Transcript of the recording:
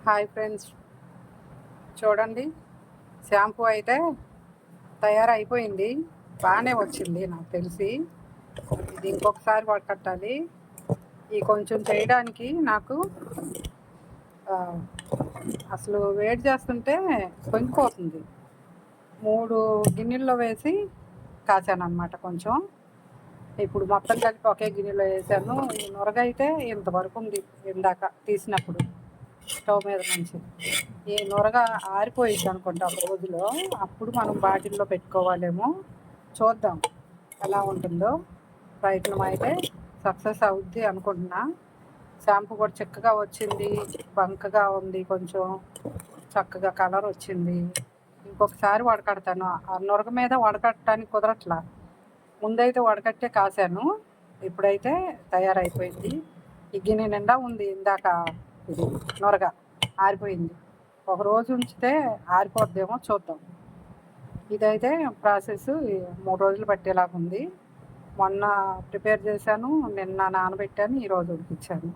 Hi friends, చూడండి. Shampoo అయితే తయారైపోయింది. బాగానే వచ్చింది నాకు తెలిసి. ఇది ఇంకొకసారి వడకట్టాలి. ఈ కొంచెం చేయడానికి నాకు అసలు వేడి చేస్తుంటే పొంగిపోతుంది. 3 గిన్నెల్లో వేసి కాచాను అనమాట. కొంచెం ఇప్పుడు మొత్తం కలిపి ఒకే గిన్నెలో వేసాను. ఈ నురగైతే ఇంతవరకు ఉంది ఇందాక తీసినప్పుడు స్టవ్ మీద నుంచి. ఈ నురగ ఆరిపోయింది అనుకుంటా ఒక రోజులో. అప్పుడు మనం బాటిల్లో పెట్టుకోవాలేమో. చూద్దాం ఎలా ఉంటుందో. ప్రయత్నం అయితే సక్సెస్ అవుద్ది అనుకుంటున్నా. షాంపూ కూడా చిక్కగా వచ్చింది, బంకగా ఉంది, కొంచెం చక్కగా కలర్ వచ్చింది. ఇంకొకసారి వడకడతాను. ఆ నురగ మీద వడకట్టడానికి కుదరట్లా. ముందైతే వడకట్టే కాసాను, ఇప్పుడైతే తయారైపోయింది. ఈ గిన్నె నిండా ఉంది ఇందాక. ఇది నురగ ఆరిపోయింది. ఒక రోజు ఉంచితే ఆరిపోద్దేమో, చూద్దాం. ఇదైతే ప్రాసెస్ 3 రోజులు పట్టేలాగా ఉంది. మొన్న ప్రిపేర్ చేశాను, నిన్న నానబెట్టాను, ఈరోజు ఉడికిచ్చాను.